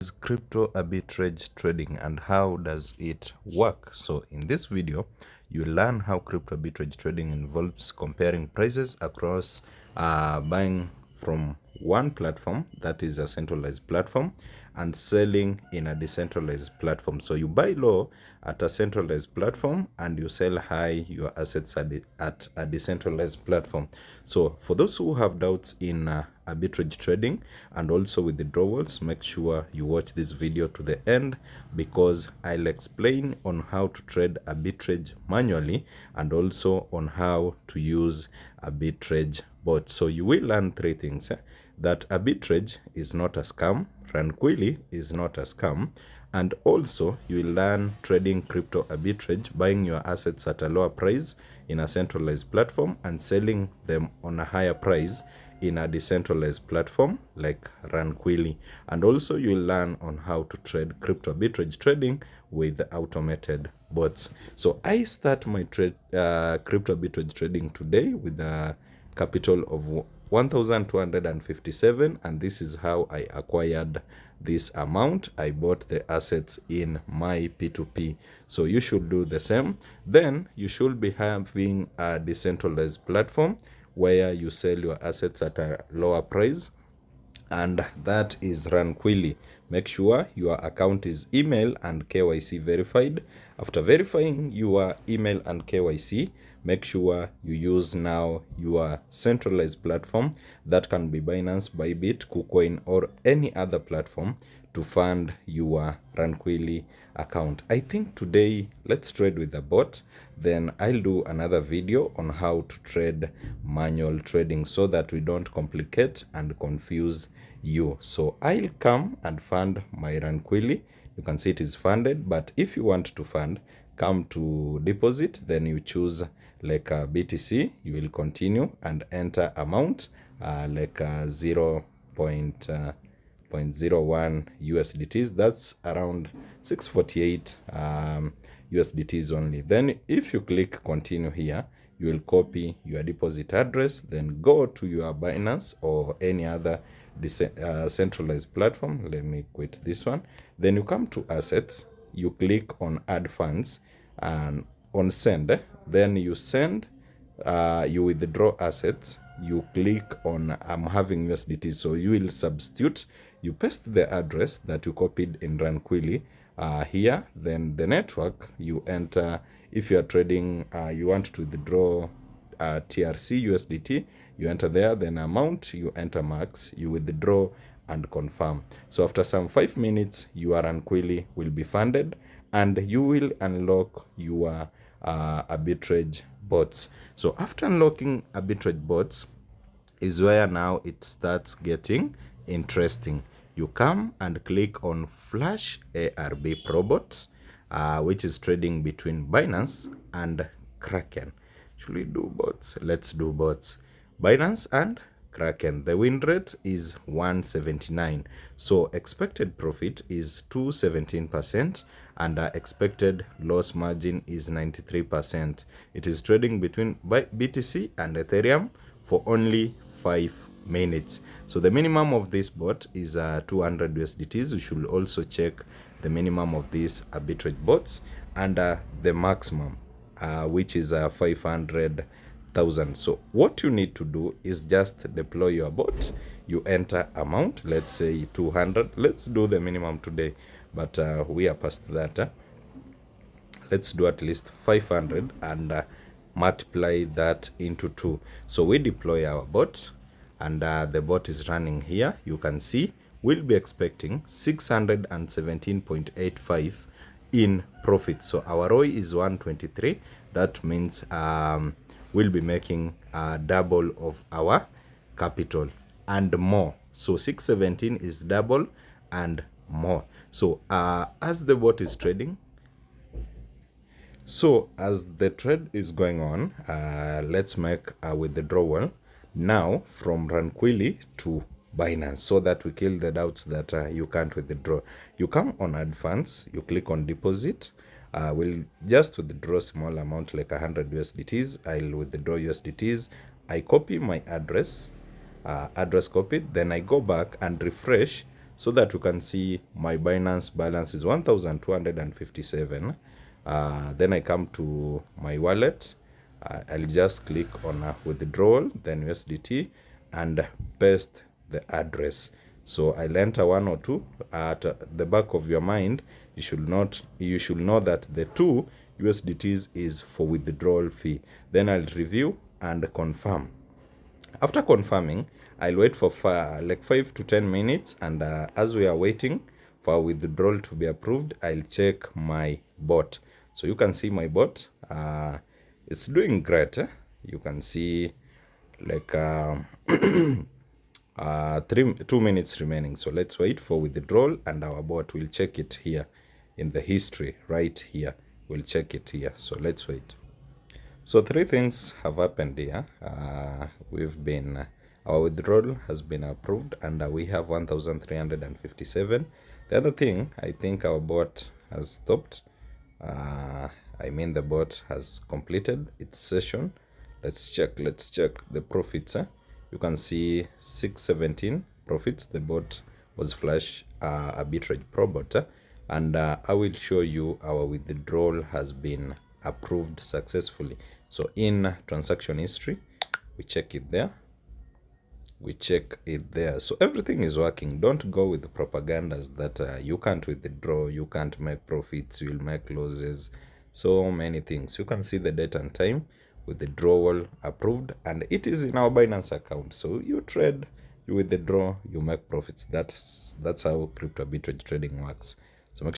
Is crypto arbitrage trading and how does it work? So in this video you learn how crypto arbitrage trading involves comparing prices across buying from one platform, that is a centralized platform, and selling in a decentralized platform. So you buy low at a centralized platform and you sell high your assets at a decentralized platform. So for those who have doubts in arbitrage trading and also with withdrawals, make sure you watch this video to the end, because I'll explain on how to trade arbitrage manually and also on how to use arbitrage bots. So you will learn three things: that arbitrage is not a scam, Ranquilly is not a scam, and also you will learn trading crypto arbitrage, buying your assets at a lower price in a centralized platform and selling them on a higher price in a decentralized platform like Ranquilly. And also you will learn on how to trade crypto arbitrage trading with automated bots. So I start my crypto arbitrage trading today with a capital of 1,257, and this is how I acquired this amount. I bought the assets in my P2P, so you should do the same. Then you should be having a decentralized platform where you sell your assets at a lower price, and that is Ranquilly. Make sure your account is email and KYC verified. After verifying your email and KYC, make sure you use now your centralized platform. That can be Binance, Bybit, KuCoin, or any other platform to fund your Ranquilly account. I think today let's trade with a bot, then I'll do another video on how to trade manual trading so that we don't complicate and confuse you. So I'll come and fund my Ranquilly. You can see it is funded, but if you want to fund, come to deposit, then you choose like a BTC. You will continue and enter amount like 0.01 USDTs. That's around 648 USDTs only. Then if you click continue here, you will copy your deposit address, then go to your Binance or any other centralized platform. Let me quit this one. Then you come to assets, you click on add funds and on send. Then you send, you withdraw assets, you click on I'm having USDT, so you will substitute, you paste the address that you copied in Ranquilly here, then the network you enter. If you are trading, you want to withdraw TRC USDT, you enter there, then amount, you enter max, you withdraw and confirm. So after some 5 minutes, your Ranquilly will be funded and you will unlock your arbitrage bots. So after unlocking arbitrage bots is where now it starts getting interesting. You come and click on Flash ARB Probot, which is trading between Binance and Kraken. Should we do bots? Let's do bots. Binance and Kraken. The win rate is 179. So expected profit is 217% and expected loss margin is 93%. It is trading between BTC and Ethereum for only 5 minutes. So the minimum of this bot is 200 USDTs. You should also check the minimum of these arbitrage bots and the maximum, which is 500,000. So what you need to do is just deploy your bot. You enter amount, let's say 200. Let's do the minimum today, but we are past that. Let's do at least 500 and multiply that into 2. So we deploy our bot and the bot is running here. You can see we'll be expecting 617.85 in profit. So our ROI is 123. That means we'll be making double of our capital and more. So 617 is double and more. So as the bot is trading, so as the trade is going on, let's make a withdrawal now from Ranquilly to Binance so that we kill the doubts that you can't withdraw. You come on add funds, you click on deposit. We'll just withdraw small amount like 100 USDTs. I'll withdraw USDTs. I copy my address, address copied. Then I go back and refresh so that you can see my Binance balance is 1,257. Then I come to my wallet. I'll just click on withdrawal, then USDT, and paste the address. So I'll enter 1 or 2. At the back of your mind, you should know that the 2 USDTs is for withdrawal fee. Then I'll review and confirm. After confirming, I'll wait for like 5 to 10 minutes, and as we are waiting for withdrawal to be approved, I'll check my bot. So you can see my bot, it's doing great. You can see like 2 minutes remaining. So let's wait for withdrawal, and our bot will check it here in the history right here. We'll check it here. So let's wait. So 3 things have happened here. Our withdrawal has been approved, and we have 1,357. The other thing, I think our bot has stopped. The bot has completed its session. Let's check the profits. You can see 617 profits. The bot was flash Arbitrage Pro bot, and I will show you our withdrawal has been approved successfully. So in transaction history, we check it there. So everything is working. Don't go with the propagandas that you can't withdraw, you can't make profits, you'll make losses, so many things. You can see the date and time, withdrawal approved, and it is in our Binance account. So you trade, you withdraw, you make profits. That's how crypto arbitrage trading works.